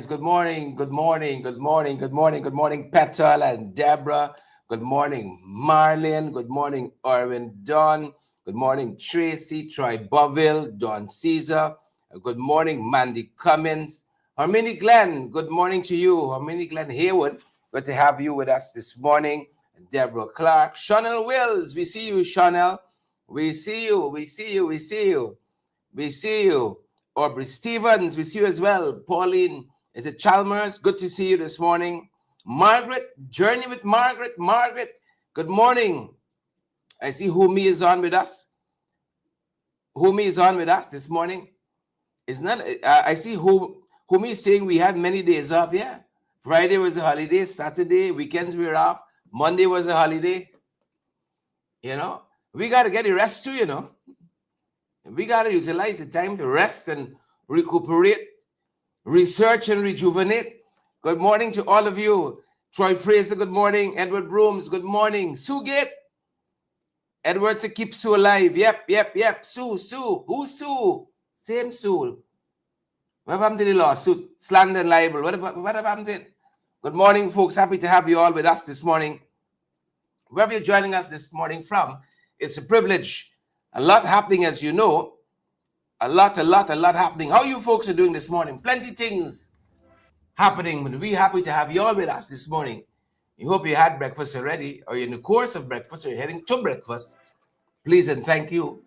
Good morning, good morning, good morning, good morning, good morning, Petal and Deborah. Good morning, Marlene. Good morning, Erwin Don. Good morning, Tracy, Troy Boville, Don Caesar. Good morning, Mandy Cummins. Hermione Glenn, good morning to you. Hermione Glenn Haywood, good to have you with us this morning. Deborah Clark. Chanel Wills, we see you, Chanel. We see you, we see you, we see you. We see you. Aubrey Stevens, we see you as well. Pauline, is it Chalmers? Good to see you this morning. Margaret, Journey with Margaret. Margaret, good morning. I see Humi is on with us. Humi is on with us this morning. It's not. I see Humi is saying we had many days off. Yeah, Friday was a holiday. Saturday, weekends we were off. Monday was a holiday. You know, we got to get a rest too. You know, we got to utilize the time to rest and recuperate, research and rejuvenate. Good morning to all of you. Troy Fraser, good morning. Edward Brooms, good morning. Sue Gate. Edward said, keep Sue alive. Yep. Sue. Who's Sue? Same Sue. What happened to the lawsuit? Slander and libel. What happened to it? Good morning, folks. Happy to have you all with us this morning. Wherever you're joining us this morning from, it's a privilege. A lot happening, as you know. A lot happening. How you folks are doing this morning? Plenty things happening. We're happy to have you all with us this morning. We hope you had breakfast already, or you're in the course of breakfast, or you're heading to breakfast. Please and thank you.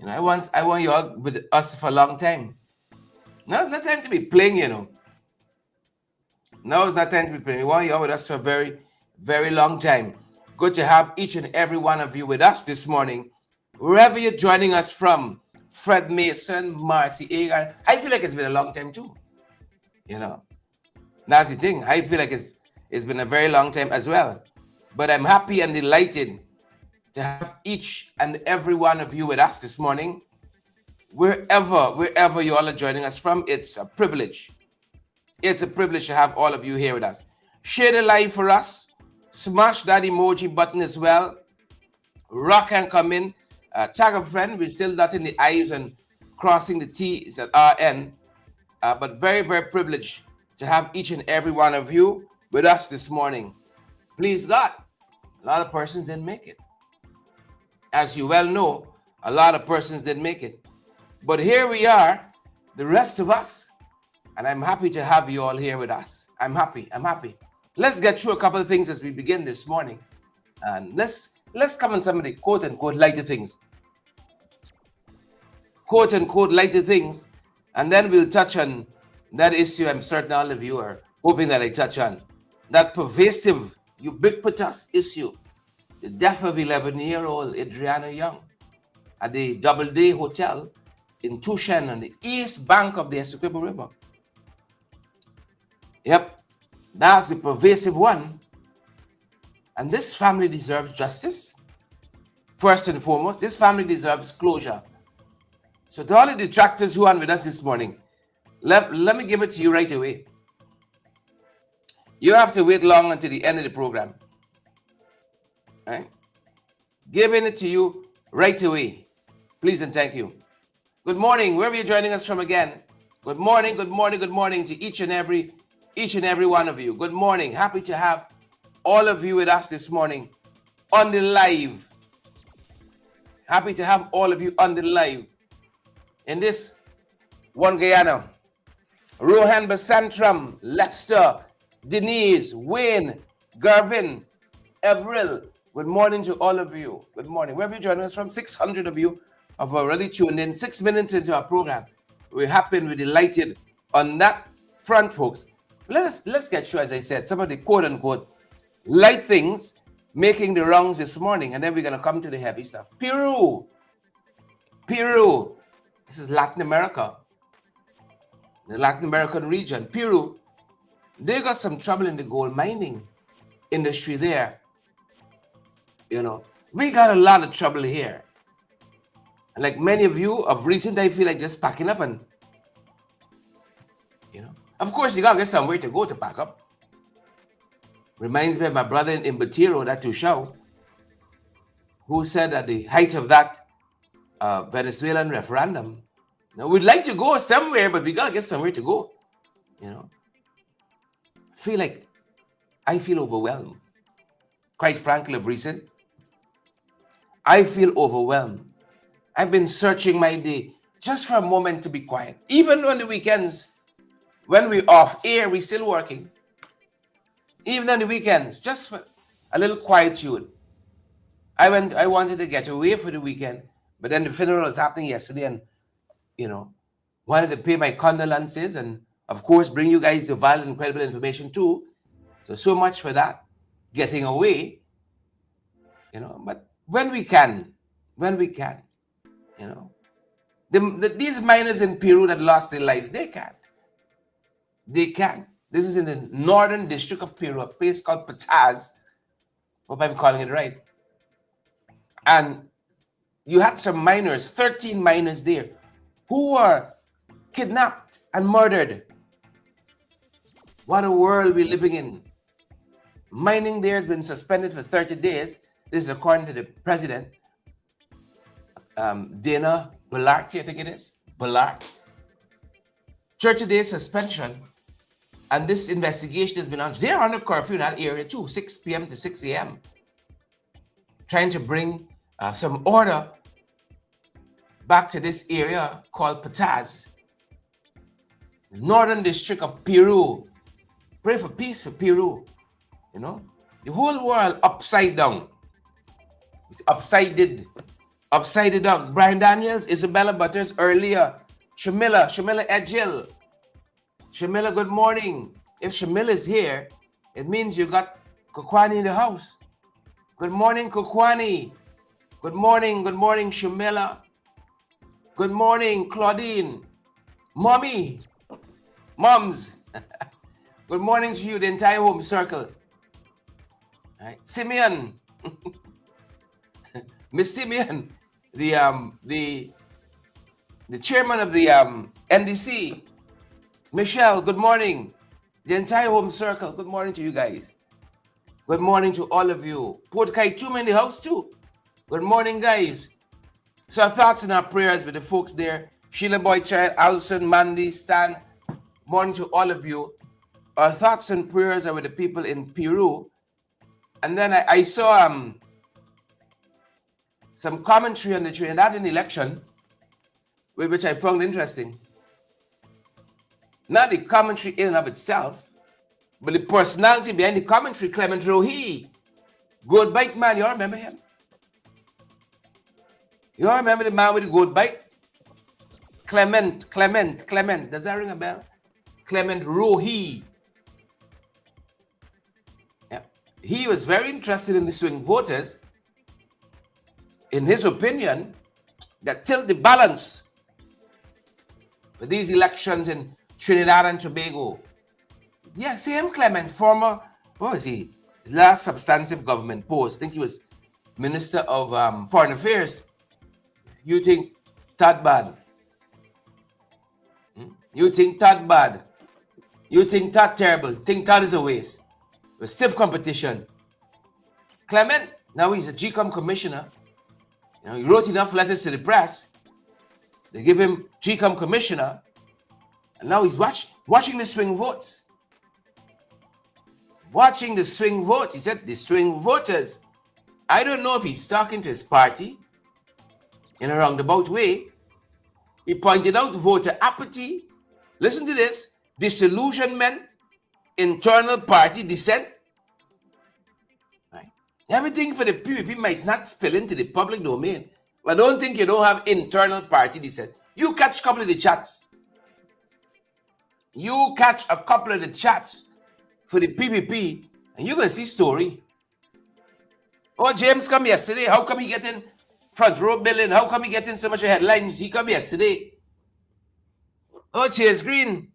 You know, I want you all with us for a long time. Now it's not time to be playing, you know. Now it's not time to be playing. We want you all with us for a very, very long time. Good to have each and every one of you with us this morning. Wherever you're joining us from, Fred Mason, Marcy Agar. I feel like it's been a long time too. You know, that's the thing. I feel like it's been a very long time as well. But I'm happy and delighted to have each and every one of you with us this morning. Wherever you all are joining us from, it's a privilege. It's a privilege to have all of you here with us. Share the live for us. Smash that emoji button as well. Rock and come in. Tag a friend. We're still dotting the I's and crossing the T's at our end. But very, very privileged to have each and every one of you with us this morning. Please God, a lot of persons didn't make it. As you well know, a lot of persons didn't make it. But here we are, the rest of us. And I'm happy to have you all here with us. I'm happy. I'm happy. Let's get through a couple of things as we begin this morning. And let's come on some of the quote unquote lighter things. Quote unquote lighter things. And then we'll touch on that issue I'm certain all of you are hoping that I touch on. That pervasive, ubiquitous issue. The death of 11-year-old Adriana Young at the Doubleday Hotel in Tucson on the east bank of the Essequibo River. Yep, that's the pervasive one. And this family deserves justice. First and foremost, this family deserves closure. So to all the detractors who are with us this morning, let me give it to you right away. You have to wait long until the end of the program. Right? Giving it to you right away. Please and thank you. Good morning. Wherever you're joining us from again. Good morning, good morning, good morning to each and every one of you. Good morning. Happy to have all of you with us this morning on the live. Happy to have all of you on the live in this one Guyana. Rohan Basantram, Lester, Denise, Wayne, Garvin, Avril. Good morning to all of you. Good morning. Wherever you're joining us from, 600 of you have already tuned in. 6 minutes into our program. We're happy and we're delighted on that front, folks. Let's get through, as I said, some of the quote unquote light things making the wrongs this morning, and then we're gonna come to the heavy stuff. Peru. This is Latin America, the Latin American region. Peru, they got some trouble in the gold mining industry there. You know, we got a lot of trouble here. And like many of you of recent, I feel like just packing up and, you know, of course you gotta get somewhere to go to pack up. Reminds me of my brother in Batiro, that Tushao, who said at the height of that Venezuelan referendum, now we'd like to go somewhere, but we gotta get somewhere to go. You know, I feel overwhelmed. Quite frankly, of recent, I feel overwhelmed. I've been searching my day just for a moment to be quiet. Even on the weekends, when we're off air, we're still working. Even on the weekends, just for a little quietude. I wanted to get away for the weekend, but then the funeral was happening yesterday, and you know, wanted to pay my condolences and of course bring you guys the valid and credible information too. So much for that, getting away, you know. But when we can, you know, these miners in Peru that lost their lives, they can. This is in the northern district of Peru, a place called Pataz. Hope I'm calling it right. And you had some miners, 13 miners there, who were kidnapped and murdered. What a world we're living in. Mining there has been suspended for 30 days. This is according to the president, Dana Balart, I think it is. Balart. 30-day suspension. And this investigation has been launched. They're under curfew in that area too, 6 p.m. to 6 a.m. Trying to bring some order back to this area called Pataz, the northern district of Peru. Pray for peace for Peru. You know, the whole world upside down. It's upside down. Brian Daniels, Isabella Butters earlier. Shamila Edgil. Shamila, good morning. If Shamila is here, it means you got Kukwani in the house. Good morning, Kukwani. Good morning, Shamila. Good morning, Claudine. Moms. Good morning to you, the entire home circle. All right. Simeon. Miss Simeon, the chairman of the NDC. Michelle, good morning. The entire home circle, good morning to you guys. Good morning to all of you. Port Kaitum in the house too. Good morning, guys. So our thoughts and our prayers with the folks there. Sheila Boychild, Alison, Mandy, Stan. Morning to all of you. Our thoughts and prayers are with the people in Peru. And then I saw some commentary on the Trinidadian election, which I found interesting. Not the commentary in and of itself, but the personality behind the commentary, Clement Rohi. Goat bite man, you all remember him? You all remember the man with the goat bite? Clement. Does that ring a bell? Clement Rohi. Yeah. He was very interested in the swing voters. In his opinion, that tilt the balance for these elections in Trinidad and Tobago. Yeah, same Clement, former, what was he? His last substantive government post. I think he was Minister of Foreign Affairs. You think that bad? You think that bad? You think that terrible? Think that is a waste? With stiff competition. Clement, now he's a GCOM commissioner. You know, he wrote enough letters to the press. They give him GCOM commissioner. And now he's watching the swing votes. Watching the swing votes. He said the swing voters. I don't know if he's talking to his party in a roundabout way. He pointed out voter apathy. Listen to this. Disillusionment, internal party dissent. Right. Everything for the PPP might not spill into the public domain. But don't think you don't have internal party dissent. You catch a couple of the chats. You catch a couple of the chats for the PPP and you're going to see story. Oh, James come yesterday. How come he getting front row billing? How come he getting so much headlines? He come yesterday. Oh, Chase Green,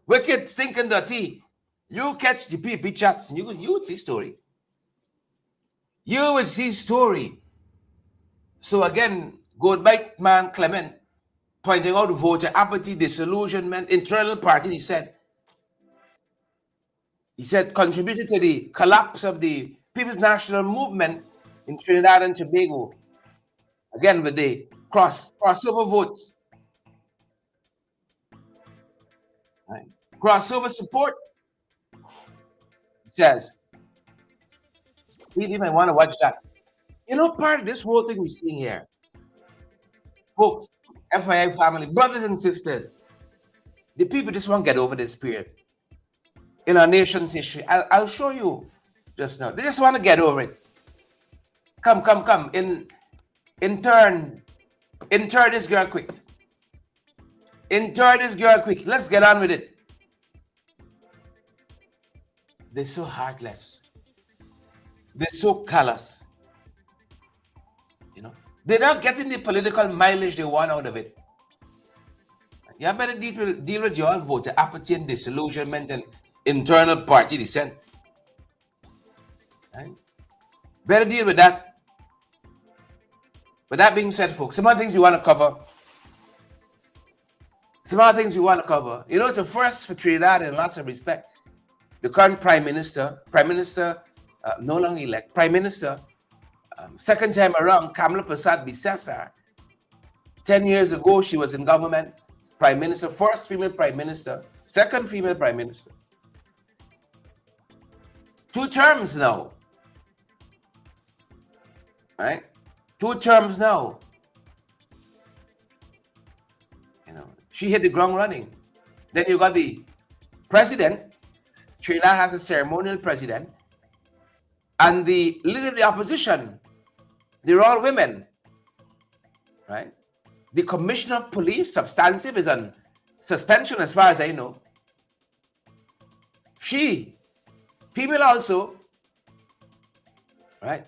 wicked, stinking dirty. You catch the PPP chats and you would see story. You would see story. So again, goodbye, man, Clement, pointing out voter apathy, disillusionment, internal party, he said contributed to the collapse of the People's National Movement in Trinidad and Tobago. Again, with the crossover votes. Right. Crossover support. It says, you might want to watch that. You know, part of this whole thing we're seeing here, folks, FYI family, brothers and sisters, the people just won't get over this period in our nation's history. I'll show you just now. They just want to get over it. Come. Intern this girl quick. Intern this girl quick. Let's get on with it. They're so heartless. They're so callous. You know, they're not getting the political mileage they want out of it. You better deal with your voter apathy and disillusionment and internal party dissent. Right? Better deal with that. But that being said, folks, some other things we want to cover. You know, it's a first for Trinidad in lots of respect. The current Prime Minister, no longer elect, Prime Minister, second time around, Kamala Prasad Bisesar. 10 years ago, she was in government, Prime Minister, first female Prime Minister, second female Prime Minister. 2 terms now. Right? 2 terms now. You know, she hit the ground running. Then you got the president. Trinidad has a ceremonial president. And the leader of the opposition, they're all women. Right? The commissioner of police, substantive, is on suspension as far as I know. She, female also. Right?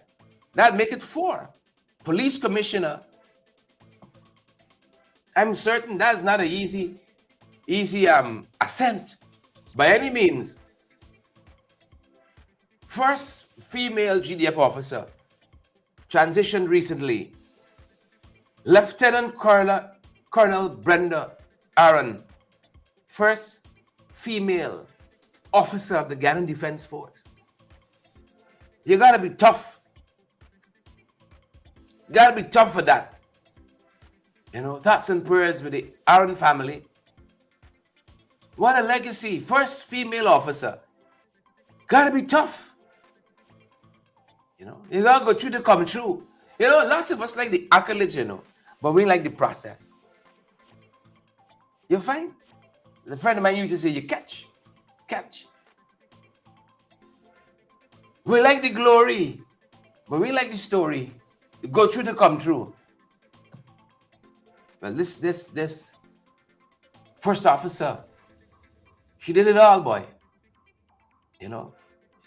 That'd make it 4. Police commissioner. I'm certain that's not an easy ascent by any means. First female GDF officer transitioned recently. Lieutenant Colonel Brenda Aaron, first female officer of the Ghanaian Defense Force. You gotta be tough. You gotta be tough for that. You know, thoughts and prayers with the Aaron family. What a legacy. First female officer. Gotta be tough. You know, you gotta go through to come true. You know, lots of us like the accolades, you know, but we like the process. You find A friend of mine used to say, you catch. We like the glory, but we like the story. Go through to come true. Well, this first officer, she did it all, boy. You know,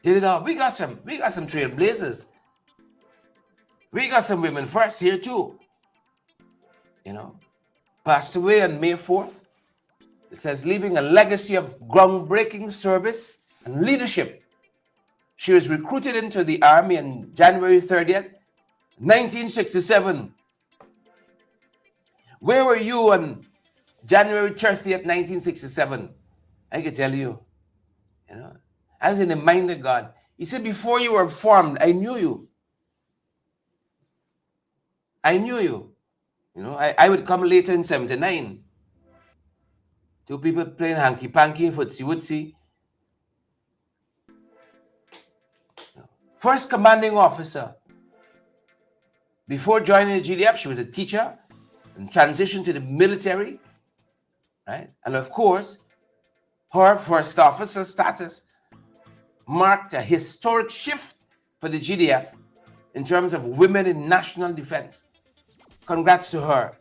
did it all. We got some trailblazers. We got some women first here too. You know, passed away on May 4th. It says, leaving a legacy of groundbreaking service and leadership. She was recruited into the army on January 30th, 1967. Where were you on January 30th, 1967? I can tell you, you know, I was in the mind of God. He said, before you were formed, I knew you. I knew you. You know, I would come later in 79. Two people playing hanky-panky, footsie-wootsy. First commanding officer. Before joining the GDF, she was a teacher and transitioned to the military. Right? And of course, her first officer status marked a historic shift for the GDF in terms of women in national defense. Congrats to her.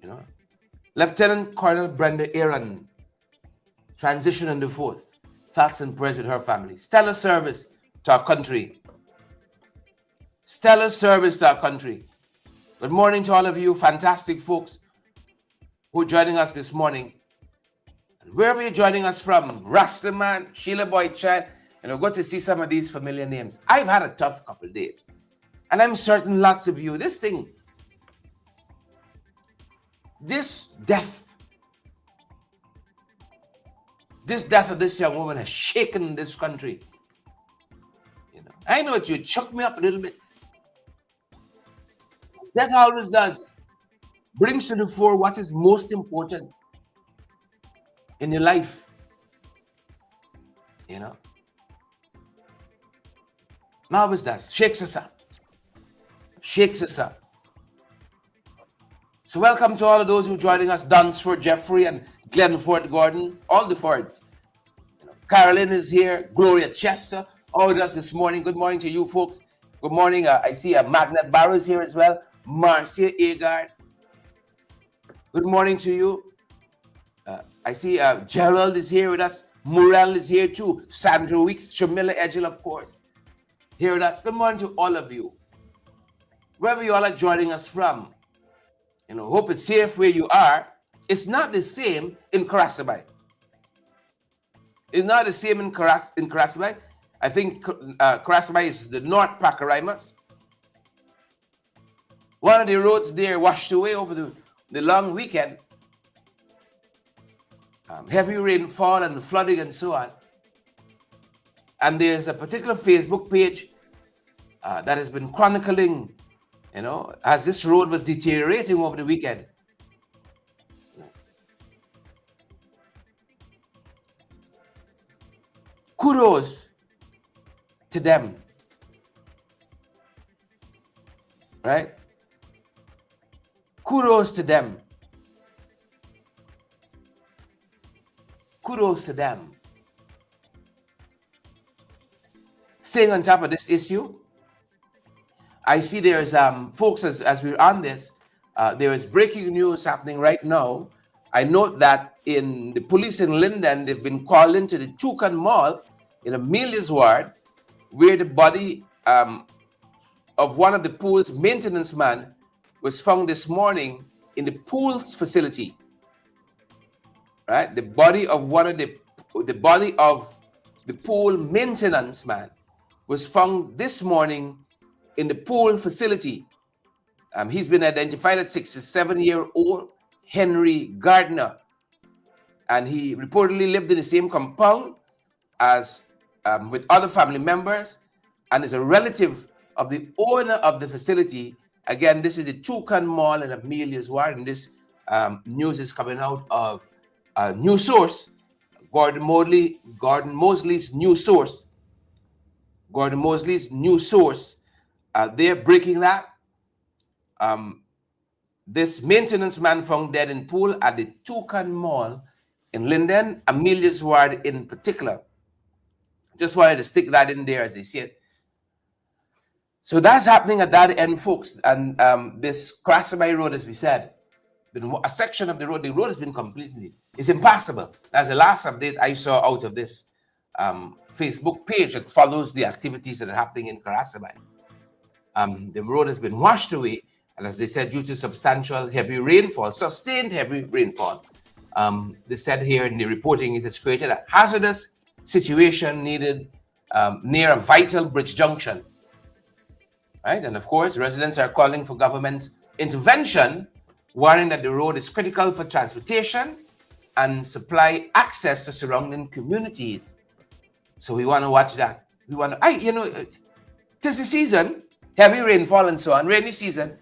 You know, Lieutenant Colonel Brenda Aaron transitioned on the 4th. Thoughts and prayers with her family. Stellar service to our country. Stellar service to our country. Good morning to all of you fantastic folks who are joining us this morning. And wherever you're joining us from, Rastaman, Sheila Boy Chan, and we're going to see some of these familiar names. I've had a tough couple of days. And I'm certain lots of you, this death of this young woman has shaken this country. You know, I know it shook me up a little bit. Death always does. Brings to the fore what is most important in your life. You know, always does. Shakes us up. So welcome to all of those who are joining us. Dunsford, Jeffrey, and Glenford Gordon, all the Fords. You know, Carolyn is here. Gloria Chester, all with us this morning. Good morning to you folks. Good morning. I see Magnet Barrow is here as well. Marcia Agard. Good morning to you. I see Gerald is here with us. Murrell is here too. Sandra Weeks, Shamila Edgel, of course, here with us. Good morning to all of you. Wherever you all are joining us from. You know, hope it's safe where you are. It's not the same in Karasabay. It's not the same in Karasabay. I think Karasabay is the North Pacaraimans. One of the roads there washed away over the long weekend. Heavy rainfall and flooding and so on. And there's a particular Facebook page that has been chronicling, you know, as this road was deteriorating over the weekend. Kudos to them. Right? Kudos to them. Kudos to them. Staying on top of this issue, I see there's folks as we're on this, there is breaking news happening right now. I note that in the police in Linden, they've been called into the Toucan Mall in Amelia's ward, where the body of one of the pool's maintenance man was found this morning in the pool facility. Right, the body of the pool maintenance man was found this morning in the pool facility. He's been identified as 67-year-old Henry Gardner, and he reportedly lived in the same compound as with other family members, and is a relative of the owner of the facility. Again, this is the Toucan Mall in Amelia's ward, and this news is coming out of a new source, Gordon Mosley's new source. Gordon Mosley's new source. They're breaking that. This maintenance man found dead in pool at the Toucan Mall in Linden, Amelia's ward in particular. Just wanted to stick that in there as they see it. So that's happening at that end, folks. And this Crassaby Road, as we said, been a section of the road has been completely, it's impassable. That's the last update I saw out of this Facebook page that follows the activities that are happening in Crassaby. The road has been washed away, and as they said, due to substantial heavy rainfall, sustained heavy rainfall. They said here in the reporting, it has created a hazardous situation near a vital bridge junction. Right? And of course, residents are calling for government's intervention, warning that the road is critical for transportation and supply access to surrounding communities. So we want to watch that. We want to, tis the season, heavy rainfall and so on, rainy season.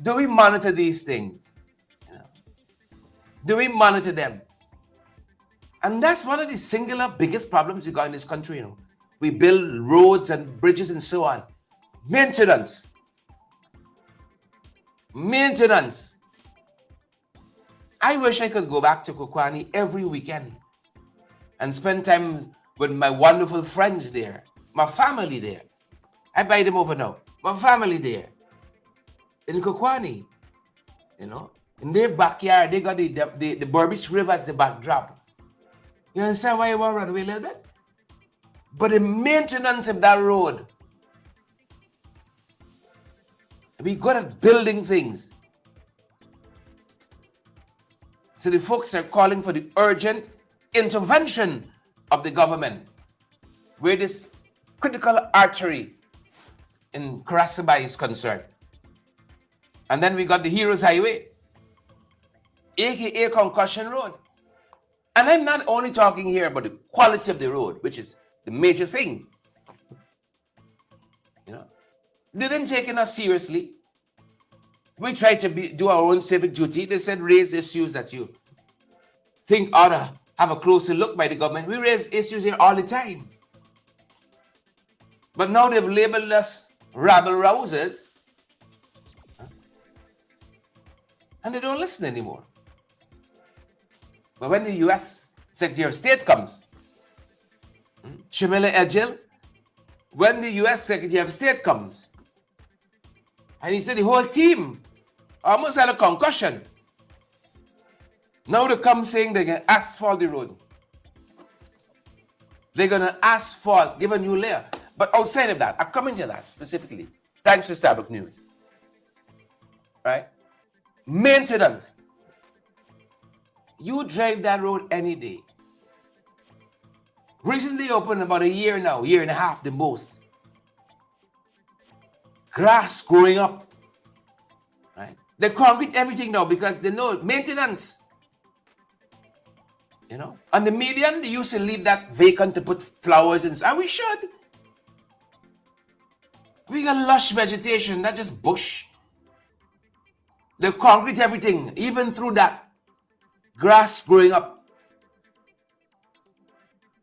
Do we monitor these things? Do we monitor them? And that's one of the singular biggest problems we got in this country. We build roads and bridges and so on. Maintenance. I wish I could go back to Kokwani every weekend and spend time with my wonderful friends there, my family there. I buy them over now. My family there in Kokwani, in their backyard, they got the Burbage River as the backdrop. You understand why you want to run away a little bit? But the maintenance of that road, we good at building things. So the folks are calling for the urgent intervention of the government where this critical artery in Crassaby is concerned. And then we got the Heroes Highway, aka Concussion Road. And I'm not only talking here about the quality of the road, which is the major thing. They didn't take us seriously. We tried to do our own civic duty. They said raise issues that you think ought to have a closer look by the government. We raise issues here all the time. But now they've labeled us rabble-rousers. And they don't listen anymore. But when the U.S. Secretary of State comes, Shamila Ejil, when the U.S. Secretary of State comes, and he said the whole team almost had a concussion. Now they come saying they're going to asphalt the road. They're going to asphalt, give a new layer. But outside of that, I'm coming to that specifically. Thanks to Starbucks News. Right? Maintenance. You drive that road any day. Recently opened about a year now, year and a half the most. Grass growing up. Right? They concrete everything now because they know maintenance. On the median, they used to leave that vacant to put flowers in. And we should. We got lush vegetation, not just bush. They concrete everything, even through that grass growing up.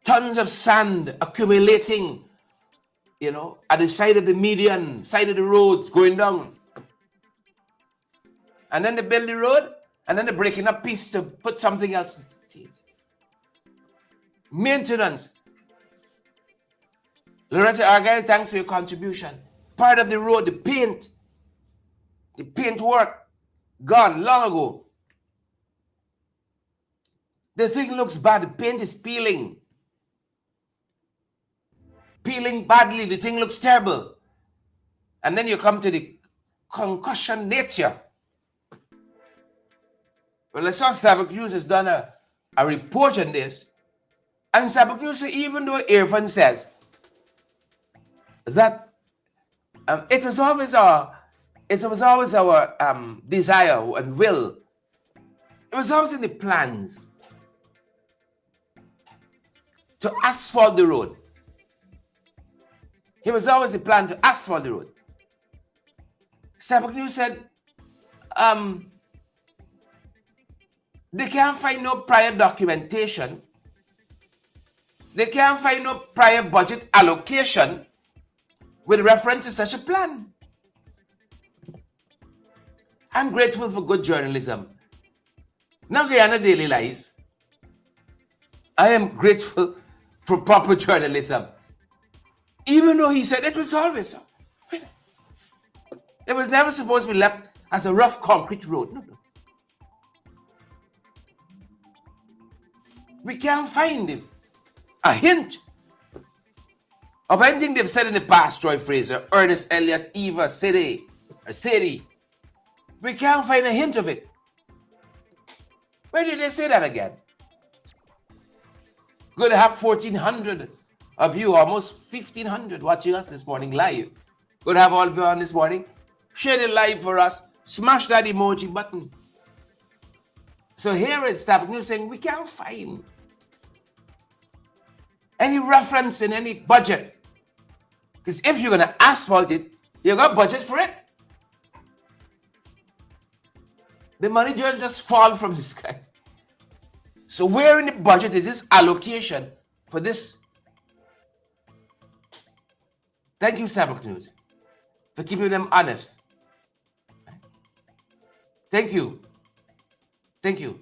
Tons of sand accumulating, at the side of the median, side of the roads going down. And then they build the road, and then they're breaking up piece to put something else. Maintenance. Loretta Argyle, thanks for your contribution. Part of the road, the paint work, gone long ago. The thing looks bad. The paint is peeling. Peeling badly. The thing looks terrible. And then you come to the concussion nature. Well, I saw Sabbath News has done a report on this. And Sabbath News, even though Irfan says that it was always our desire and will. It was always in the plans to asphalt the road. It was always the plan to asphalt the road. Sabbath News said they can't find no prior documentation. They can't find no prior budget allocation with reference to such a plan. I'm grateful for good journalism. Now, Guyana Daily Lies, I am grateful for proper journalism. Even though he said it was always, it was never supposed to be left as a rough concrete road. No. We can't find a hint of anything they've said in the past, Troy Fraser, Ernest Elliott, Eva, Sadie. We can't find a hint of it. Where did they say that again? Going to have 1,400 of you, almost 1,500 watching us this morning live. Going to have all of you on this morning. Share the live for us. Smash that emoji button. So here is Tabak News saying we can't find any reference in any budget. Because if you're going to asphalt it, you got budget for it. The money just fall from the sky. So where in the budget is this allocation for this? Thank you, Sabbath News, for keeping them honest. Thank you. Thank you.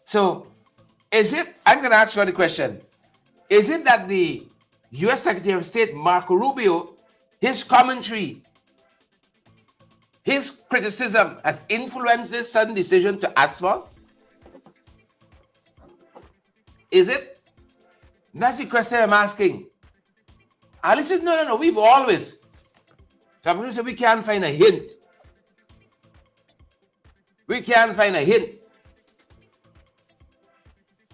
So is it, I'm going to ask you the question, is it that the U.S. Secretary of State, Marco Rubio, his commentary, his criticism has influenced this sudden decision to asphalt? Is it? That's the question I'm asking. Alice says, no. We've always. So we can't find a hint. We can't find a hint.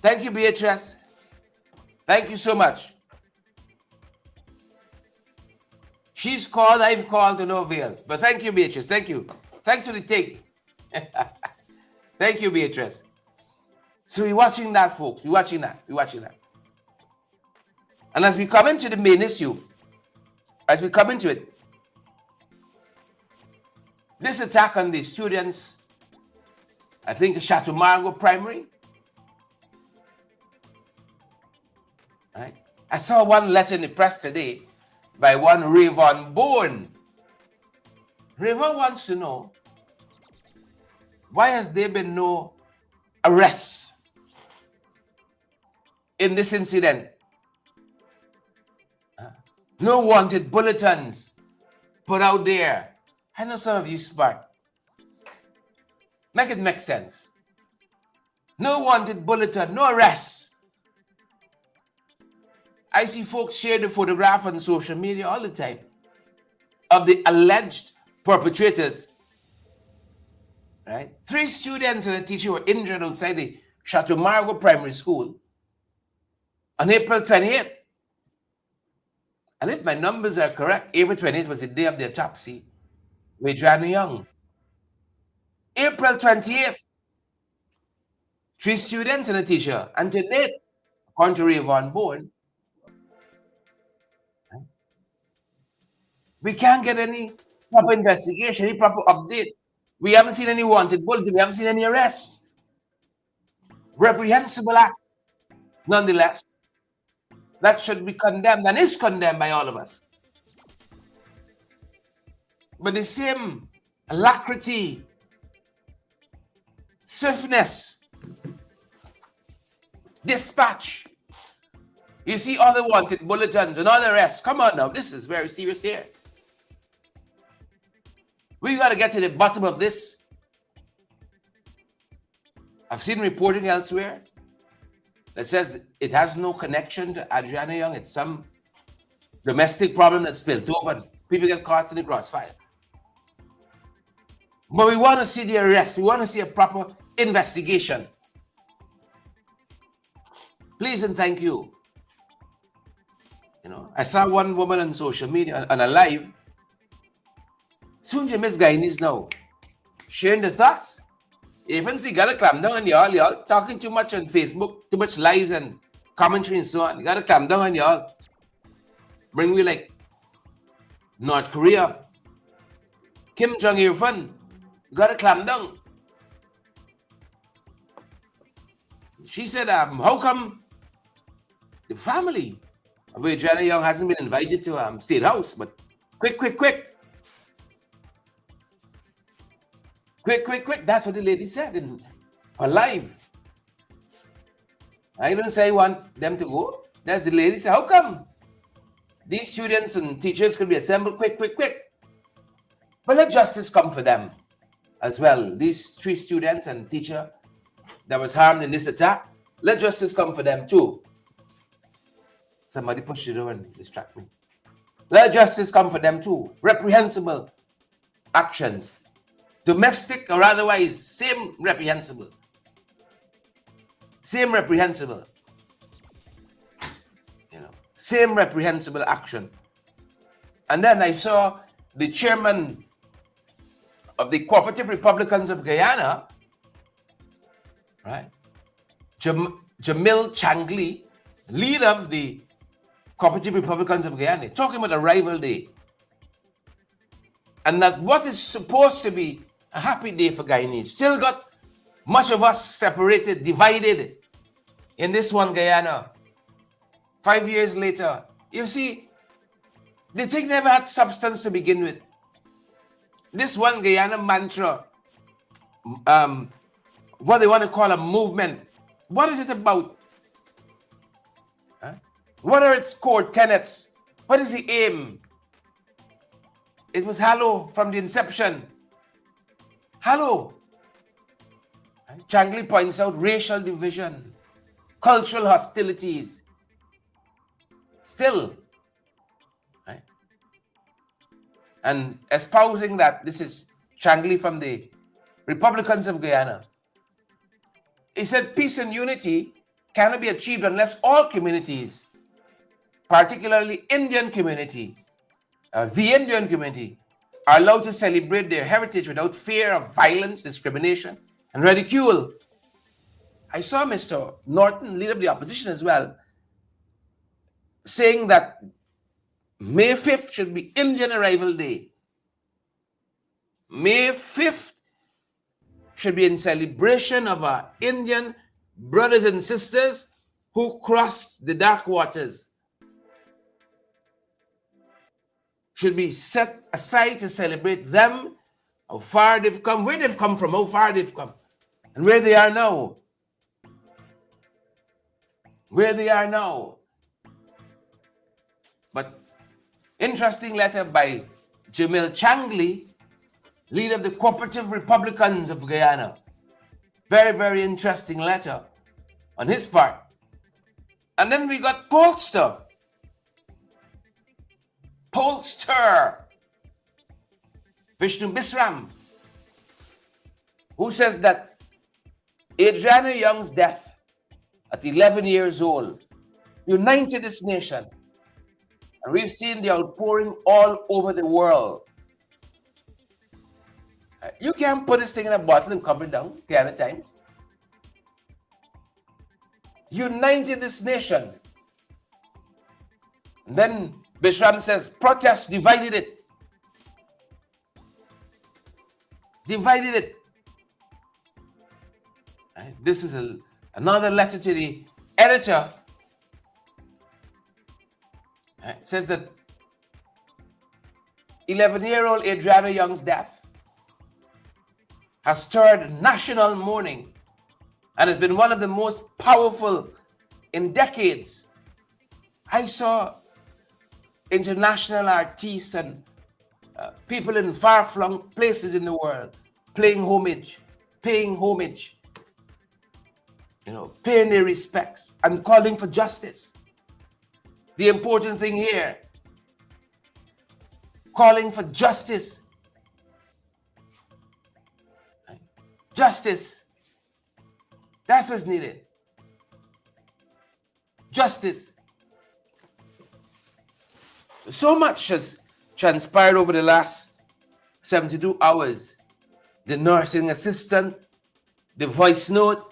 Thank you, Beatrice. Thank you so much. She's called, I've called to no avail. But thank you, Beatrice. Thank you. Thanks for the take. Thank you, Beatrice. So we're watching that, folks. We're watching that. And as we come into the main issue, as we come into it, this attack on the students, I think Chateau Margaux Primary, right? I saw one letter in the press today by one Rayvon Bourne. Rayvon wants to know, why has there been no arrests in this incident? No wanted bulletins put out there. I know some of you smart. Make it make sense. No wanted bulletin, no arrests. I see folks share the photograph on social media all the time of the alleged perpetrators. Right? 3 students and a teacher were injured outside the Chateau Margaux Primary School on April 28th. And if my numbers are correct, April 28th was the day of the autopsy with Adriana Young. April 28th, 3 students and a teacher. And to date, according to Rayvon Bourne, we can't get any proper investigation, any proper update. We haven't seen any wanted bulletin. We haven't seen any arrests. Reprehensible act, nonetheless. That should be condemned and is condemned by all of us. But the same alacrity, swiftness, dispatch. You see other wanted bulletins and other arrests. Come on now, this is very serious here. We got to get to the bottom of this. I've seen reporting elsewhere that says it has no connection to Adriana Young. It's some domestic problem that spilled over and people get caught in the crossfire. But we want to see the arrest. We want to see a proper investigation. Please and thank you. You know, I saw one woman on social media on a live. Soon you miss Guyanese now. Sharing the thoughts. Even see, you gotta clamp down on y'all talking too much on Facebook, too much lives and commentary and so on. You gotta clamp down on y'all. Bring me like North Korea. Kim Jong-il fun. You gotta clamp down. She said, how come the family of Adriana Young hasn't been invited to State House? But quick. Quick. That's what the lady said in her live. I didn't say I want them to go. There's the lady said, how come? These students and teachers could be assembled quick. But let justice come for them as well. These 3 students and teacher that was harmed in this attack, let justice come for them too. Somebody pushed it over and distract me. Let justice come for them too. Reprehensible actions. Domestic or otherwise, same reprehensible. Same reprehensible. Same reprehensible action. And then I saw the chairman of the Cooperative Republicans of Guyana, right? Jamil Changli, leader of the Cooperative Republicans of Guyana, talking about a rival day. And that what is supposed to be a happy day for Guyanese still got much of us separated, divided in this one Guyana. 5 years later, you see, the thing never had substance to begin with. This one Guyana mantra, what they want to call a movement, what is it about? Huh? What are its core tenets? What is the aim? It was hollow from the inception. Hollow. Changli points out racial division, cultural hostilities. Still, right? And espousing that, this is Changli from the Republicans of Guyana. He said peace and unity cannot be achieved unless all communities, particularly Indian community, the Indian community, are allowed to celebrate their heritage without fear of violence, discrimination, and ridicule. I saw Mr. Norton, leader of the opposition as well, saying that May 5th should be Indian Arrival Day. May 5th should be in celebration of our Indian brothers and sisters who crossed the dark waters. Should be set aside to celebrate them, how far they've come, where they've come from, how far they've come, and where they are now. Where they are now. But interesting letter by Jamil Changli, leader of the Cooperative Republicans of Guyana. Very, very interesting letter on his part. And then we got Polster, Vishnu Bisram, who says that Adriana Young's death at 11 years old united this nation. And we've seen the outpouring all over the world. You can't put this thing in a bottle and cover it down 10 times. United this nation. And then Bishram says, protest divided it. Divided it. This is another letter to the editor. It says that 11-year-old Adriana Young's death has stirred national mourning and has been one of the most powerful in decades. I saw international artists and people in far-flung places in the world paying homage, paying their respects and calling for justice. The important thing here, calling for justice. Justice. That's what's needed. Justice. So much has transpired over the last 72 hours. The nursing assistant, the voice note.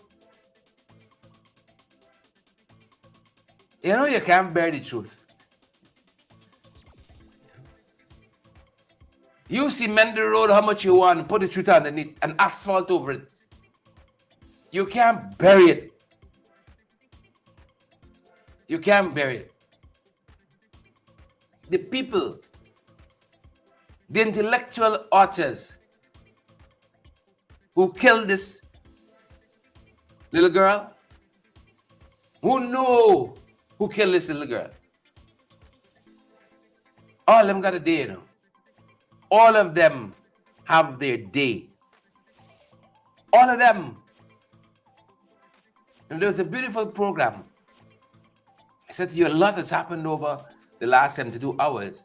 You can't bear the truth. You cement the road how much you want, put the truth underneath and asphalt over it. You can't bury it. You can't bury it. The people, the intellectual authors who killed this little girl, who know who killed this little girl. All of them got a day, you know. All of them have their day. All of them. And there was a beautiful program. I said to you, a lot has happened over the last 72 hours.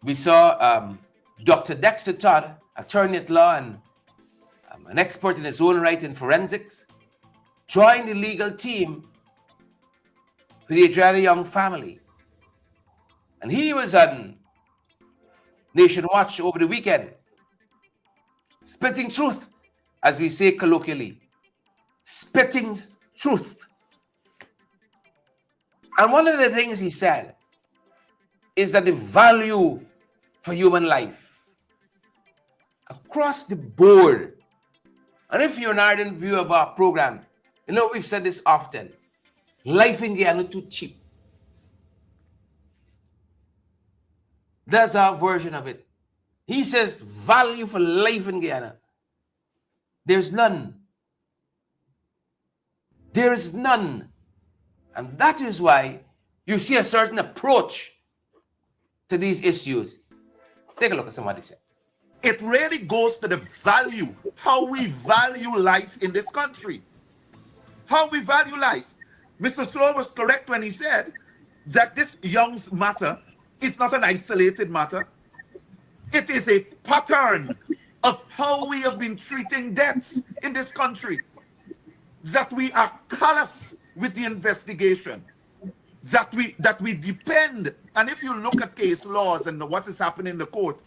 We saw Dr. Dexter Todd, attorney at law and an expert in his own right in forensics, join the legal team for the Adriana Young family. And he was on Nation Watch over the weekend, spitting truth, as we say colloquially. Spitting truth. And one of the things he said is that the value for human life across the board, and if you're an ardent viewer of our program, you know we've said this often, life in Guyana too cheap. That's our version of it. He says value for life in Guyana. There's none. There is none. And that is why you see a certain approach to these issues. Take a look at somebody said. It really goes to the value, how we value life in this country. How we value life. Mr. Slow was correct when he said that this Young's matter is not an isolated matter. It is a pattern of how we have been treating deaths in this country. That we are callous with the investigation. That we depend, and if you look at case laws and what is happening in the court,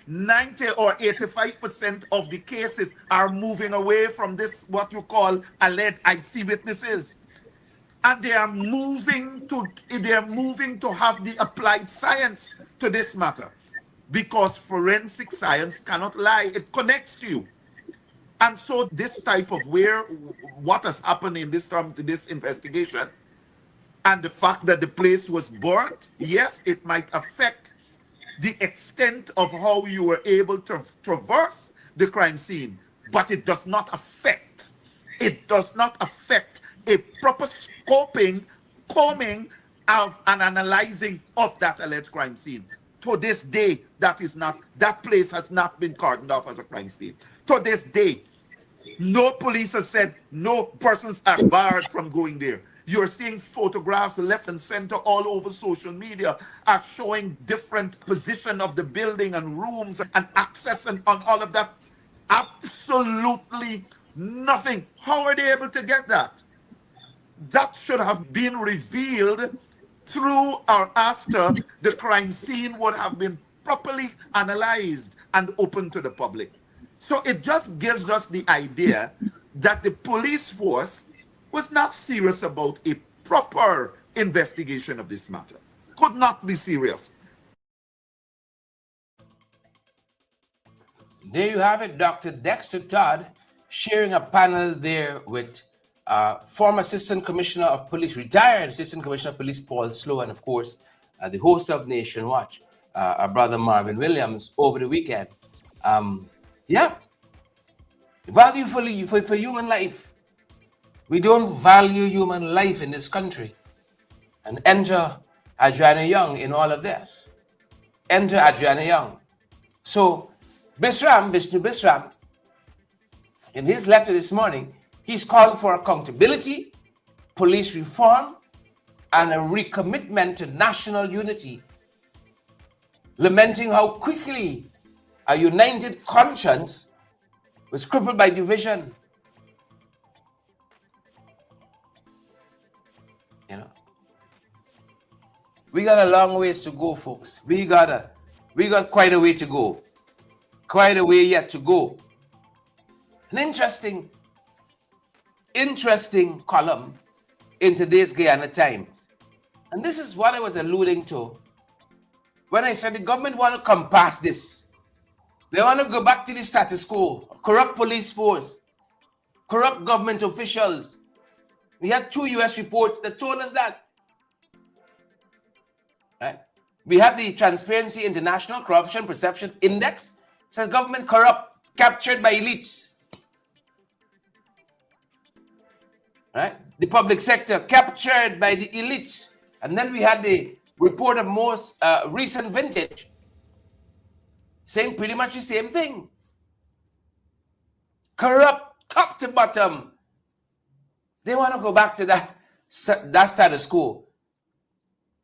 90 or 85% of the cases are moving away from this, what you call alleged IC witnesses. And they are moving to have the applied science to this matter. Because forensic science cannot lie, it connects to you. And so this type of what has happened in this investigation, and the fact that the place was burnt, yes, it might affect the extent of how you were able to traverse the crime scene, but it does not affect a proper scoping, combing of and analyzing of that alleged crime scene. To this day, that place has not been cordoned off as a crime scene. To this day, no police has said no persons are barred from going there. You're seeing photographs left and center all over social media are showing different position of the building and rooms and access and on all of that. Absolutely nothing. How are they able to get that? That should have been revealed through or after the crime scene would have been properly analyzed and open to the public. So it just gives us the idea that the police force was not serious about a proper investigation of this matter. Could not be serious. There you have it, Dr. Dexter Todd sharing a panel there with former Assistant Commissioner of Police, retired Assistant Commissioner of Police Paul Slow, and of course, the host of Nation Watch, our brother Marvin Williams, over the weekend. Value for human life. We don't value human life in this country. And enter Adriana Young in all of this. Enter Adriana Young. So, Vishnu Bisram, in his letter this morning, he's called for accountability, police reform, and a recommitment to national unity, lamenting how quickly a united conscience was crippled by division. You know, we got a long ways to go, folks. We got quite a way to go, quite a way yet to go. An interesting column in today's Guyana Times, and this is what I was alluding to when I said the government want to come past this. They want to go back to the status quo, corrupt police force, corrupt government officials. We had 2 U.S. reports that told us that. Right? We had the Transparency International Corruption Perception Index, says government corrupt, captured by elites. right? The public sector captured by the elites. And then we had the report of most recent vintage saying pretty much the same thing. Corrupt top to bottom. They want to go back to that status quo.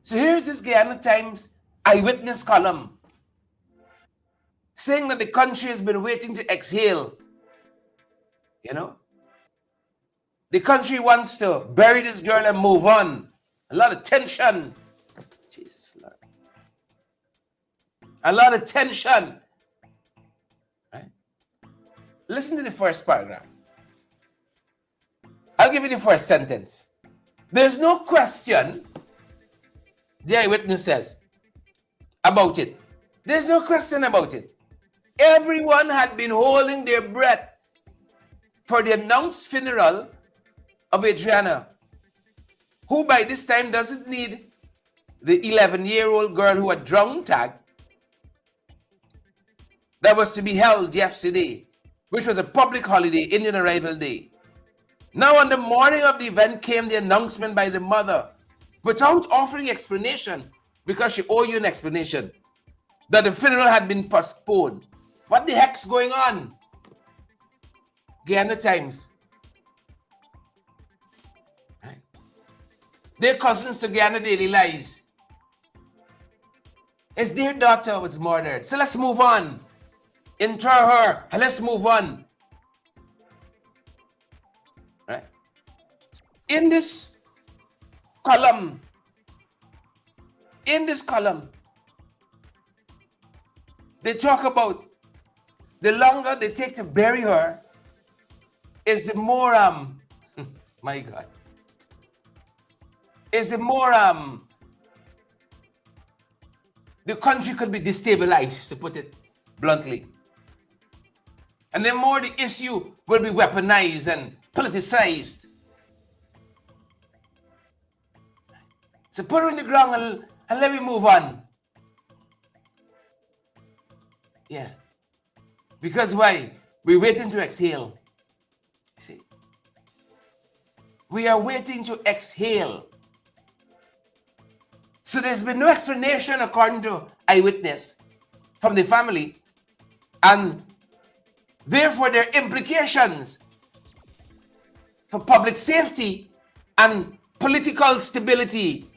So here's this Guyana Times eyewitness column saying that the country has been waiting to exhale. You know, the country wants to bury this girl and move on. A lot of tension. Jesus Lord. A lot of tension. Right? Listen to the first paragraph. I'll give you the first sentence. There's no question, the eyewitness says, about it. There's no question about it. Everyone had been holding their breath for the announced funeral of Adriana, who by this time doesn't need the 11-year-old girl who had drowned tag that was to be held yesterday, which was a public holiday, Indian Arrival Day. Now on the morning of the event came the announcement by the mother, without offering explanation, because she owed you an explanation, that the funeral had been postponed. What the heck's going on? Guyana Times. Right. Their cousins to Guyana Daily Lies. His dear daughter was murdered. So let's move on. Inter her and let's move on. Right? In this column, they talk about the longer they take to bury her is the more my God, is the more the country could be destabilized, to put it bluntly. And the more the issue will be weaponized and politicized. So put her in the ground and let me move on. Yeah. Because why? We're waiting to exhale. You see? We are waiting to exhale. So there's been no explanation, according to eyewitness, from the family. And therefore, there are implications for public safety and political stability.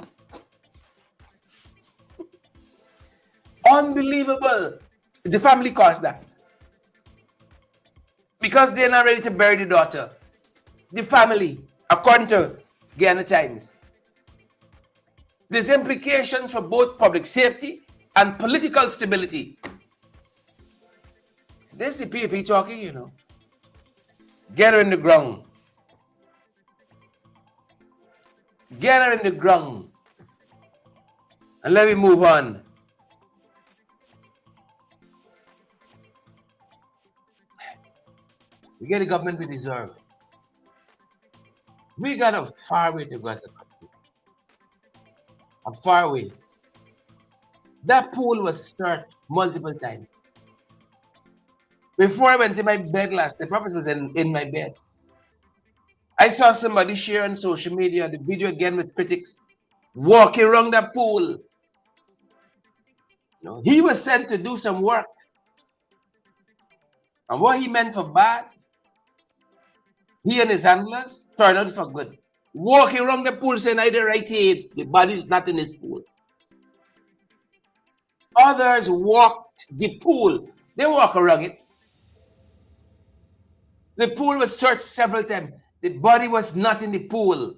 Unbelievable. The family caused that. Because they're not ready to bury the daughter. The family, according to Guyana Times. There's implications for both public safety and political stability. This is the PAP talking, you know. Get her in the ground. Get her in the ground. And let me move on. We get the government we deserve. We got a far way to go as a country. A far way. That pool was searched multiple times. Before I went to my bed last, the prophet was in my bed. I saw somebody share on social media the video again with critics walking around that pool. You know, he was sent to do some work. And what he meant for bad, he and his handlers turned out for good. Walking around the pool saying, I did right here, the body's not in this pool. Others walked the pool. They walk around it. The pool was searched several times. The body was not in the pool.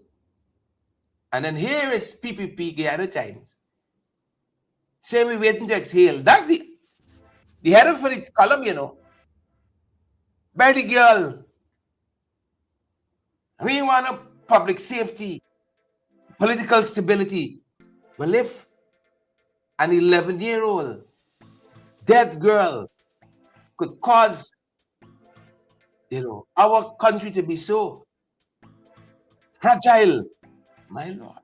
And then here is PPP Guyana Times saying we're waiting to exhale. That's the header for the column, you know. Bury the girl. We want a public safety, political stability. Well, if an 11-year-old dead girl could cause, you know, our country to be so fragile, my Lord.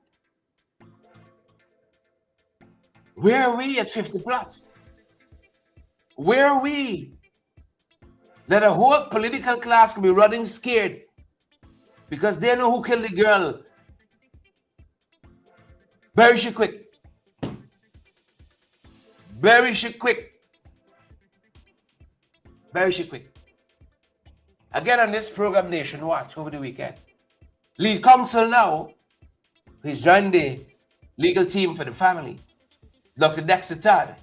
Where are we at 50 plus? Where are we that a whole political class could be running scared because they know who killed the girl. Bury she quick. Bury she quick. Bury she quick. Again on this program, Nation Watch, over the weekend. Lead counsel now, he's joined the legal team for the family, Dr. Dexter Todd.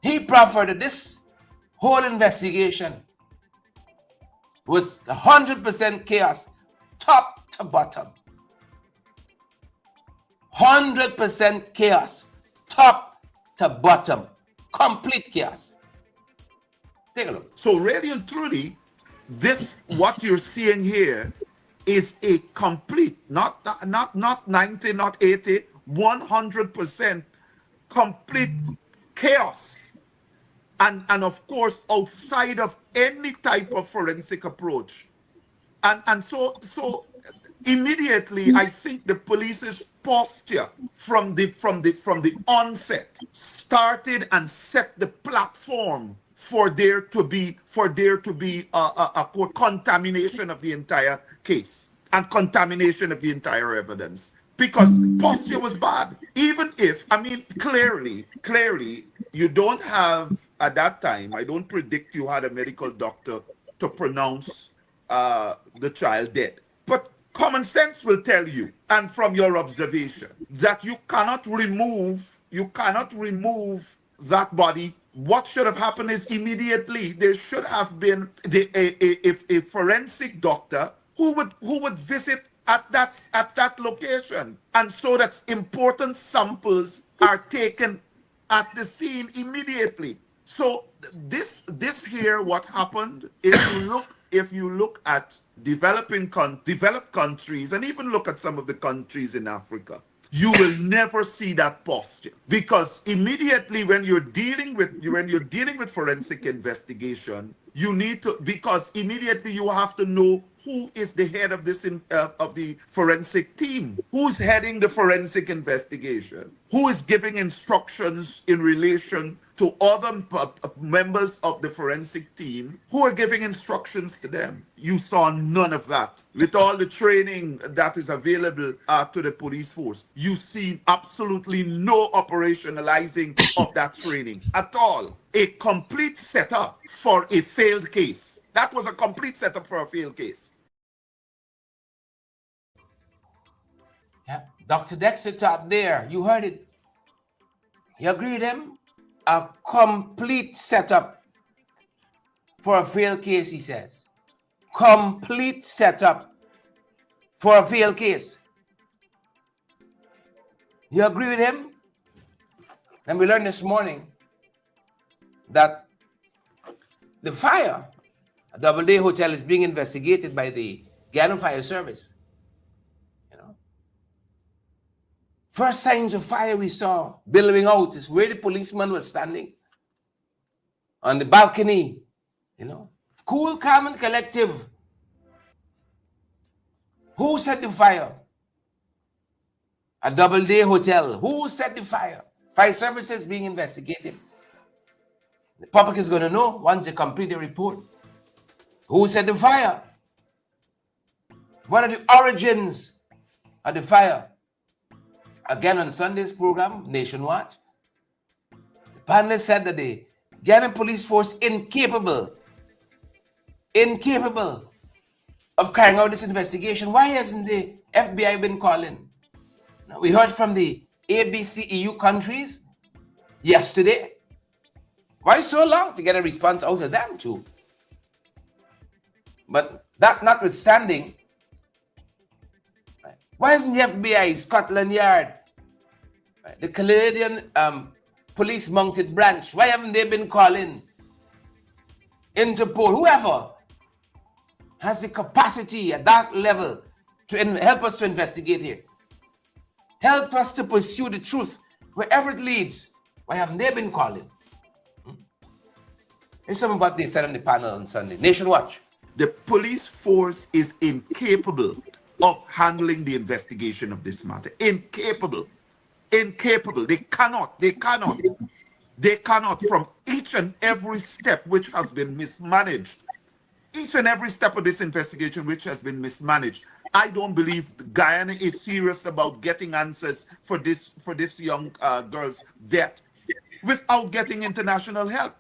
He proffered that this whole investigation was 100% chaos, top to bottom. 100% chaos, top to bottom, complete chaos. Take a look. So really and truly, this what you're seeing here is a complete, not 90, not 80, 100% complete chaos. And of course, outside of any type of forensic approach. And so immediately, I think the police's posture from the onset started and set the platform for there to be a contamination of the entire case and contamination of the entire evidence, because posture was bad. Even if, I mean, clearly you don't have, at that time, I don't predict you had a medical doctor to pronounce the child dead, but common sense will tell you, and from your observation, that you cannot remove that body. What should have happened is immediately there should have been a forensic doctor who would visit at that location, and so that important samples are taken at the scene immediately. So this here, what happened, if you look at developed countries, and even look at some of the countries in Africa, you will never see that posture, because immediately when you're dealing with forensic investigation, you need to, because immediately you have to know who is the head of this of the forensic team, who's heading the forensic investigation, who is giving instructions in relation to other members of the forensic team, who are giving instructions to them. You saw none of that. With all the training that is available to the police force, you see absolutely no operationalizing of that training at all. A complete setup for a failed case. That was a complete setup for a failed case. Yeah. Dr. Dexter Todd there, you heard it. You agree with him? A complete setup for a failed case, he says. Complete setup for a failed case. You agree with him? And we learned this morning that the fire at Doubleday Hotel is being investigated by the Ghana Fire Service. You know, first signs of fire we saw billowing out is where the policeman was standing on the balcony. You know, cool, calm, and collective. Who set the fire at Doubleday Hotel? Who set the fire? Fire services being investigated. The public is going to know once they complete the report. Who set the fire? What are the origins of the fire? Again, on Sunday's program, Nation Watch, the panelists said that the Ghana police force incapable of carrying out this investigation. Why hasn't the FBI been calling? Now, we heard from the ABC EU countries yesterday. Why so long to get a response out of them too? But that notwithstanding, why isn't the FBI, Scotland Yard, the Canadian police mounted branch, why haven't they been calling? Interpol, whoever has the capacity at that level to help us to investigate here. Help us to pursue the truth wherever it leads. Why haven't they been calling? Here's some of what they said on the panel on Sunday. Nation Watch. The police force is incapable of handling the investigation of this matter. Incapable. They cannot, from each and every step which has been mismanaged. each and every step of this investigation, which has been mismanaged. I don't believe Guyana is serious about getting answers for this young girl's death without getting international help,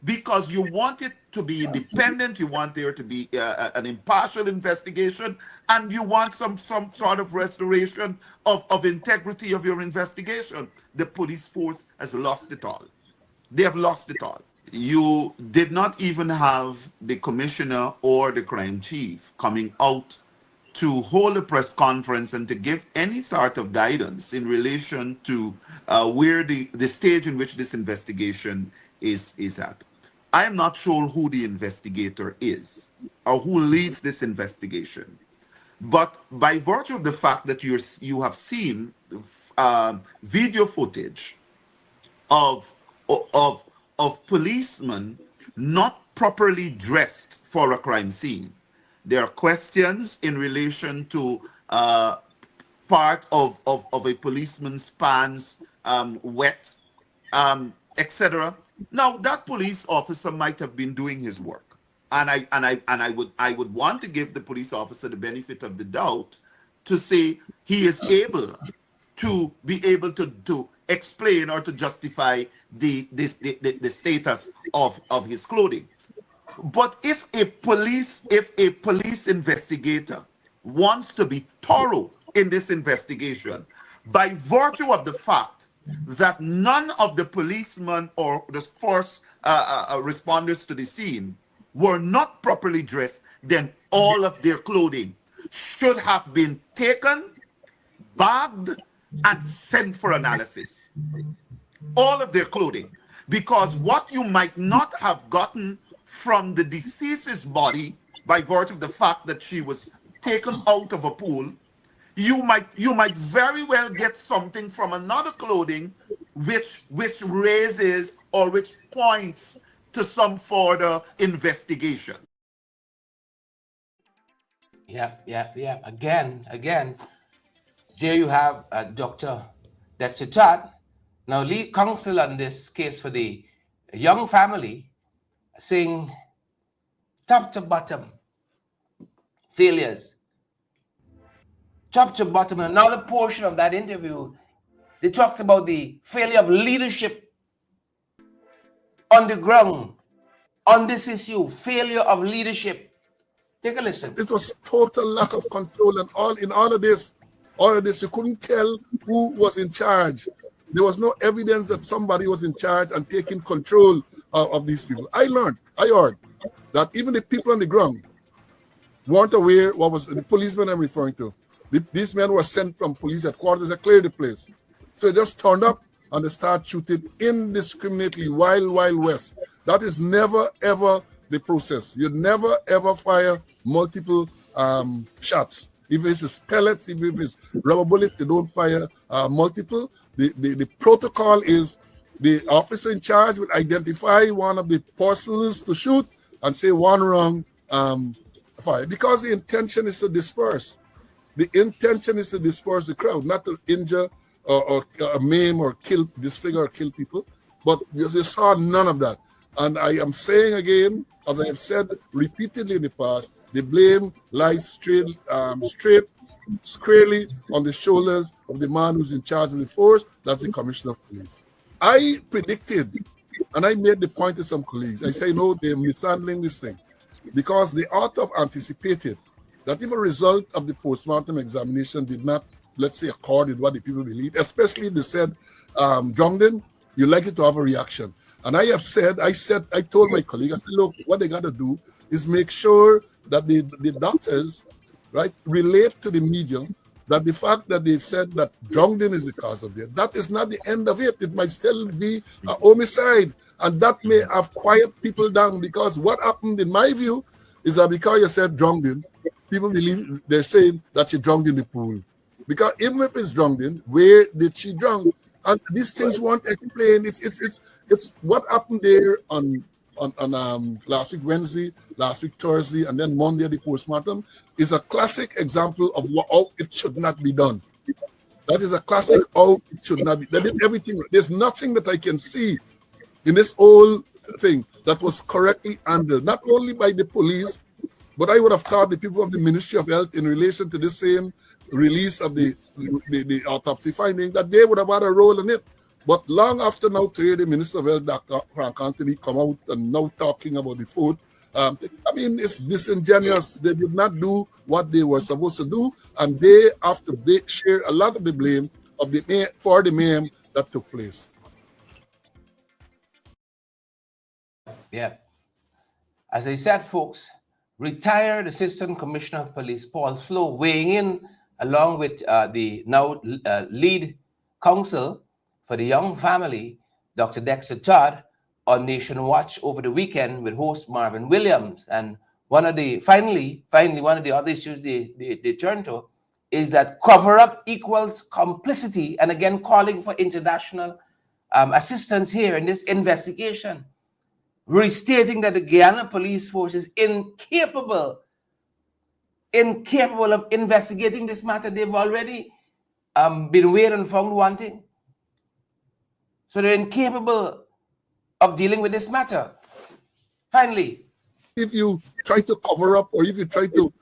because you want it to be independent, you want there to be an impartial investigation, and you want some sort of restoration of integrity of your investigation. The police force has lost it all. They have lost it all. You did not even have the commissioner or the crime chief coming out to hold a press conference and to give any sort of guidance in relation to where the stage in which this investigation is at. I am not sure who the investigator is or who leads this investigation, but by virtue of the fact that you have seen video footage of of of policemen not properly dressed for a crime scene. There are questions in relation to part of a policeman's pants wet, etc. Now that police officer might have been doing his work, and I would want to give the police officer the benefit of the doubt to say he is able to be able to explain or to justify the status of his clothing. But if a police investigator wants to be thorough in this investigation, by virtue of the fact that none of the policemen or the first responders to the scene were not properly dressed, then all of their clothing should have been taken, bagged, and sent for analysis. All of their clothing. Because what you might not have gotten from the deceased's body by virtue of the fact that she was taken out of a pool, you might very well get something from another clothing which raises or which points to some further investigation. Yeah. Again, there you have Dr. Dexter Todd, now lead counsel on this case for the young family, saying top to bottom failures. Top to bottom, another portion of that interview, they talked about the failure of leadership on the ground on this issue, failure of leadership. Take a listen. It was total lack of control, and all of this, you couldn't tell who was in charge. There was no evidence that somebody was in charge and taking control of these people. I heard that even the people on the ground weren't aware what was the policemen I'm referring to. These men were sent from police headquarters to clear the place. So they just turned up and they start shooting indiscriminately, wild west. That is never, ever the process. You'd never, ever fire multiple shots. If it's pellets, if it's rubber bullets, they don't fire multiple. The protocol is the officer in charge will identify one of the persons to shoot and say one wrong fire. Because the intention is to disperse. The intention is to disperse the crowd, not to injure or maim or disfigure or kill people. But you saw none of that. And I am saying again, as I have said repeatedly in the past, the blame lies squarely on the shoulders of the man who's in charge of the force, that's the commissioner of police. I predicted, and I made the point to some colleagues, I say, no, they're mishandling this thing, because they ought to have anticipated that if a result of the postmortem examination did not, let's say, accord with what the people believe, especially if they said, Jongden, you're likely to have a reaction. And I told my colleague, I said, look, what they got to do is make sure that the doctors, right, relate to the media that the fact that they said that Jongden is the cause of death, that is not the end of it. It might still be a homicide. And that may have quieted people down, because what happened, in my view, is that because you said Jongden, people believe they're saying that she drowned in the pool. Because even if it's Jongden, where did she drown? And these things weren't explained. It's what happened there on last week Wednesday, last week Thursday, and then Monday the postmortem is a classic example of how it should not be done. That is a classic how it should not be. They did everything. There's nothing that I can see in this whole thing that was correctly handled, not only by the police, But I would have thought the people of the Ministry of Health, in relation to the same release of the autopsy finding, that they would have had a role in it. But long after now, today, the Minister of Health, Dr. Frank Anthony, come out and now talking about the food. I mean, it's disingenuous. They did not do what they were supposed to do, and they have to share a lot of the blame of for the mayhem that took place. Yeah. As I said, folks, retired Assistant Commissioner of Police Paul Slow weighing in along with the now lead counsel for the young family, Dr. Dexter Todd, on Nation Watch over the weekend with host Marvin Williams. And finally, one of the other issues they turn to is that cover-up equals complicity, and again calling for international assistance here in this investigation, restating that the Guyana Police Force is incapable of investigating this matter. They've already been weighed and found wanting. So they're incapable of dealing with this matter. Finally, if you try to cover up, or if you try to,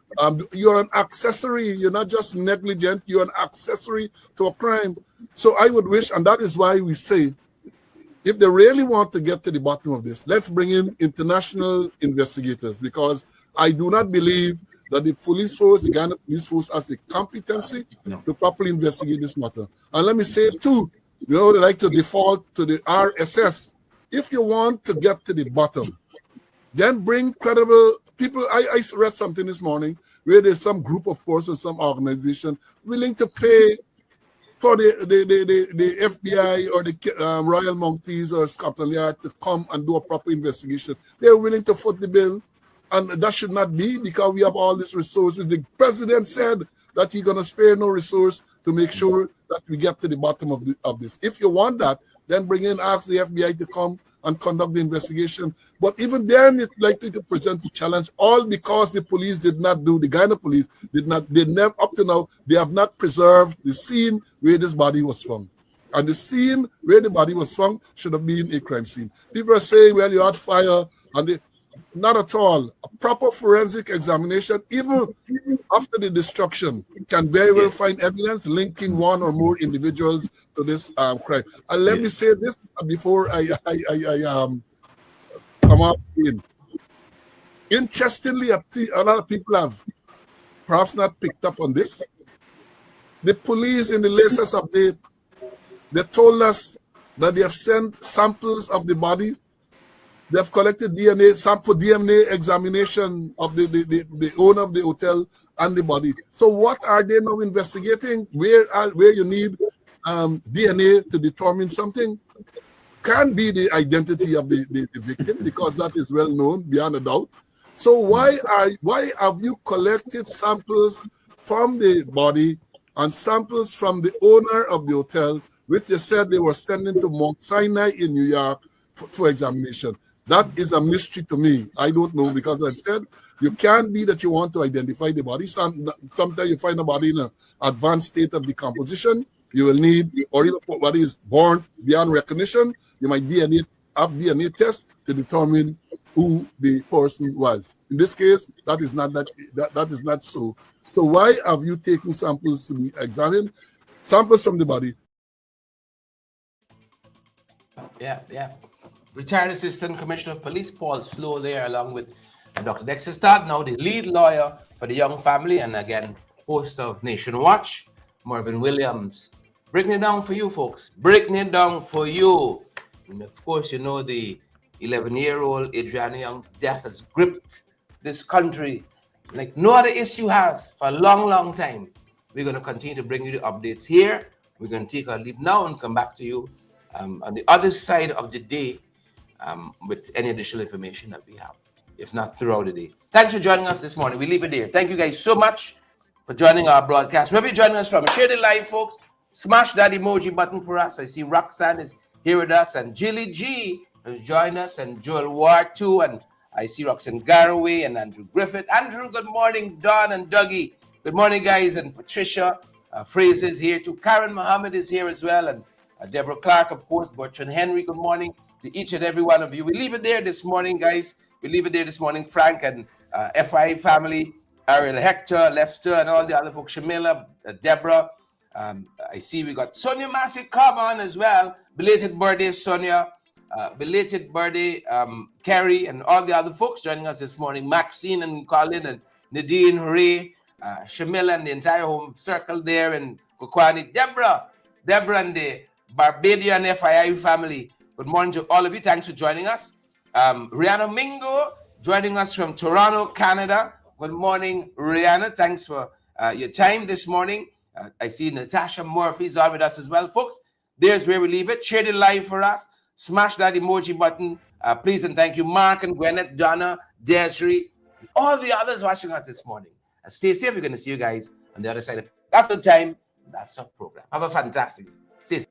you're an accessory. You're not just negligent. You're an accessory to a crime. So I would wish, and that is why we say, if they really want to get to the bottom of this, let's bring in international investigators, because I do not believe that the police force, the Ghana police force, has the competency to properly investigate this matter. And let me say too, they like to default to the RSS. If you want to get to the bottom, then bring credible people. I read something this morning where there's some group of persons, some organization willing to pay for the FBI or the Royal Mounties or Scotland Yard to come and do a proper investigation. They're willing to foot the bill, and that should not be, because we have all these resources. The president said that he's going to spare no resource to make sure that we get to the bottom of this. If you want that, then ask the FBI to come and conduct the investigation. But even then, it's likely to present a challenge, all because the police did not do, the Guyana police did not, they never, up to now, they have not preserved the scene where this body was found. And the scene where the body was found should have been a crime scene. People are saying, well, you had fire, and not at all. A proper forensic examination, even after the destruction, can very well find evidence linking one or more individuals to this crime. And let me say this before I come up in. Interestingly, a lot of people have perhaps not picked up on this. The police in the latest update, they told us that they have sent samples of the body. They have collected DNA sample, DNA examination of the owner of the hotel and the body. So what are they now investigating? Where you need DNA to determine something? Can be the identity of the victim, because that is well known beyond a doubt. So why have you collected samples from the body and samples from the owner of the hotel, which they said they were sending to Mount Sinai in New York for examination? That is a mystery to me. I don't know, because I've said you can't be that you want to identify the body. Sometimes you find a body in an advanced state of decomposition. You will need, or if the body is born beyond recognition, you might have DNA tests to determine who the person was. In this case, that is not so. So why have you taken samples to be examined? Samples from the body. Yeah. Retired Assistant Commissioner of Police Paul Slow there, along with Dr. Dexter Todd, now the lead lawyer for the young family, and again, host of Nation Watch, Marvin Williams. Breaking it down for you, folks. Breaking it down for you. And of course, you know the 11-year-old Adriana Young's death has gripped this country like no other issue has for a long, long time. We're going to continue to bring you the updates here. We're going to take our leave now and come back to you on the other side of the day with any additional information that we have, if not throughout the day. Thanks for joining us this morning. We leave it there. Thank you guys so much for joining our broadcast. Wherever you're joining us from, share the live, folks. Smash that emoji button for us. I see Roxanne is here with us, and Jilly G has joined us, and Joel Ward too, and I see Roxanne Garraway and Andrew Griffith. Andrew, good morning. Don and Dougie, good morning, guys. And Patricia Fraser is here too. Karen Mohammed is here as well, and Deborah Clark, of course. Bertrand Henry, good morning to each and every one of you. We leave it there this morning, guys. We leave it there this morning. Frank and FYI family, Ariel Hector, Lester, and all the other folks, Shamila, Deborah. I see we got Sonia Massey come on as well. Belated birthday, Sonia. Belated birthday, Carrie, and all the other folks joining us this morning. Maxine and Colin and Nadine, Ray, Shamila, and the entire home circle there, and Kukwani, Deborah and the Barbadian FYI family. Good morning to all of you. Thanks for joining us. Rihanna Mingo joining us from Toronto, Canada. Good morning, Rihanna. Thanks for your time this morning. I see Natasha Murphy's on with us as well. Folks, there's where we leave it. Share the live for us. Smash that emoji button. Please and thank you, Mark and Gwyneth, Donna, Desiree, all the others watching us this morning. Stay safe. We're going to see you guys on the other side. That's the time. That's our program. Have a fantastic day. Stay safe.